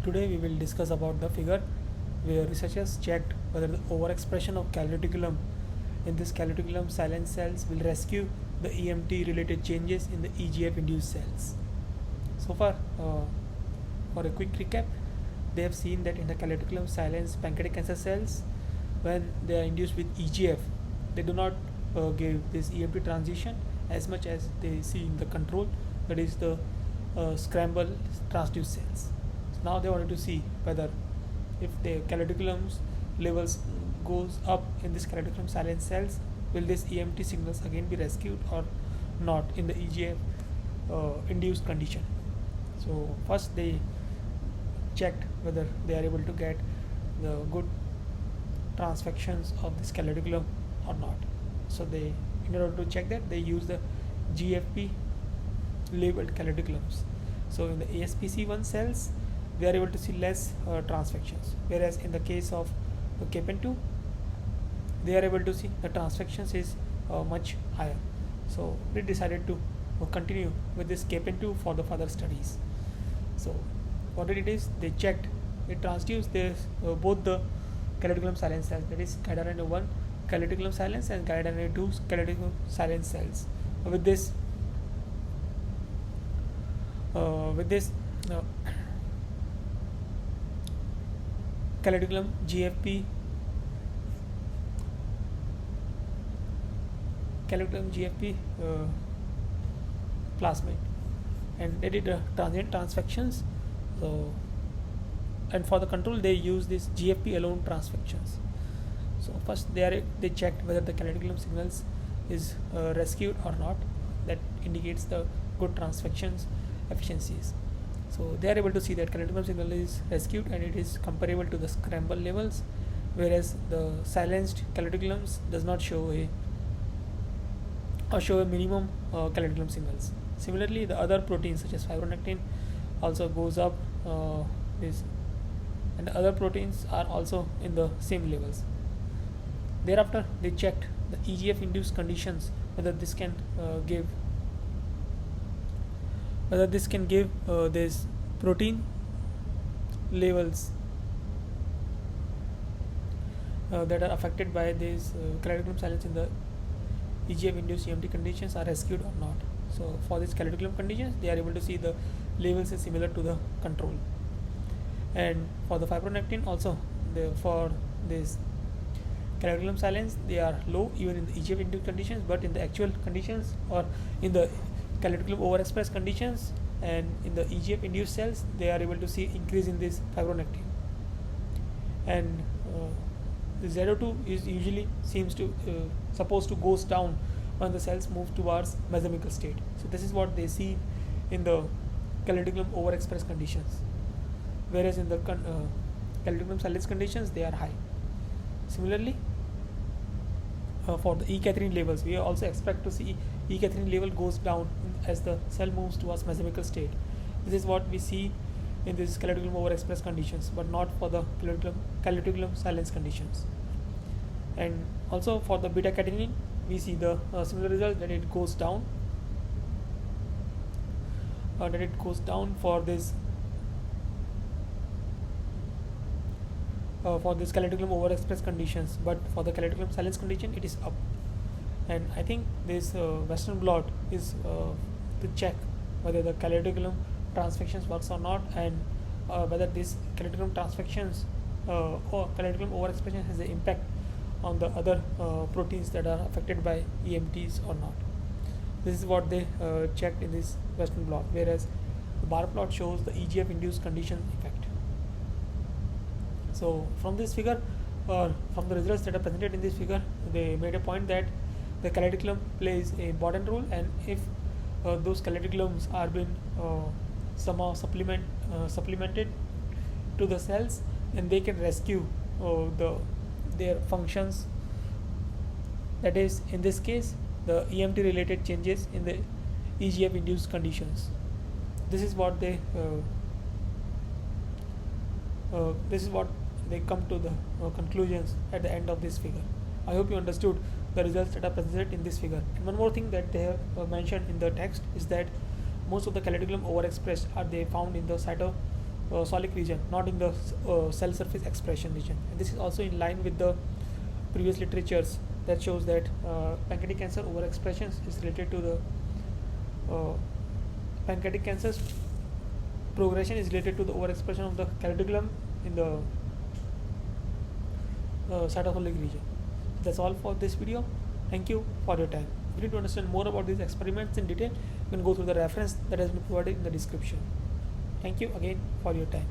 Today we will discuss about the figure where researchers checked whether the overexpression of calreticulum in this calreticulum silent cells will rescue the EMT related changes in the EGF induced cells. So far, for a quick recap, they have seen that in the calreticulum silent pancreatic cancer cells, when they are induced with EGF, they do not give this EMT transition as much as they see in the control, that is the scramble transduced cells. So now they wanted to see whether if the calreticulum's levels goes up in this calreticulum silent cells, will this EMT signals again be rescued or not in the EGF induced condition. So first they checked whether they are able to get the good transfections of this calreticulum or not. So they, in order to check that, they use the GFP labeled calreticulums. So in the ASPC1 cells, they are able to see less transfections, whereas in the case of the KPN2, they are able to see the transfections is much higher. So they decided to continue with this KPN2 for the further studies. So what it is, they checked, it transduced this both the calreticulum silent cells, that is guideRNA1 calreticulum silence and guideRNA2 calreticulum silent cells with this calreticulum GFP plasmid, and they did transient transfections. So, and for the control they use this GFP alone transfections. So first they checked whether the calreticulum signals is rescued or not. That indicates the good transfections efficiencies. So they are able to see that calreticulum signal is rescued and it is comparable to the scramble levels, whereas the silenced calreticulums does not show a minimum calreticulum signals. Similarly, the other proteins such as fibronectin also goes up this, and the other proteins are also in the same levels. Thereafter, they checked the EGF induced conditions, whether this can give this protein levels that are affected by this calreticulum silence in the EGF induced EMT conditions are rescued or not. So for these calreticulum conditions, they are able to see the levels is similar to the control. And for the fibronectin also, for this calreticulum silence, they are low even in the EGF induced conditions, but in the actual conditions or in the calreticulum overexpressed conditions and in the EGF induced cells, they are able to see increase in this fibronectin. And the ZO2 is usually seems to supposed to goes down when the cells move towards mesochemical state. So this is what they see in the calreticulum overexpressed conditions, whereas in the calreticulum silence conditions they are high. Similarly, for the E-catherine levels, we also expect to see E-catherine level goes down as the cell moves towards mesochemical state. This is what we see in this calreticulum overexpressed conditions, but not for the calreticulum silence conditions. And also for the beta-catenin, we see the similar result, that it goes down. For this calreticulum overexpressed conditions, but for the calreticulum silence condition it is up. And I think this Western blot is to check whether the calreticulum transfections works or not, and whether this calreticulum transfections or calreticulum overexpression has an impact on the other proteins that are affected by EMTs or not. This is what they checked in this Western blot, whereas the bar plot shows the EGF induced condition effect. So from this figure, or from the results that are presented in this figure, they made a point that the calreticulum plays a important role, and if those calreticulums are being somehow supplemented to the cells, then they can rescue their functions. That is, in this case, the EMT related changes in the EGF induced conditions. This is what they come to the conclusions at the end of this figure. I hope you understood the results that are presented in this figure. And one more thing that they have mentioned in the text is that most of the calreticulum overexpressed are they found in the Solic region, not in the cell surface expression region. And this is also in line with the previous literatures that shows that pancreatic cancer overexpression is related to the pancreatic cancer's progression is related to the overexpression of the calreticulum in the cytosolic region. That's all for this video. Thank you for your time. If you need to understand more about these experiments in detail, you can go through the reference that has been provided in the description. Thank you again for your time.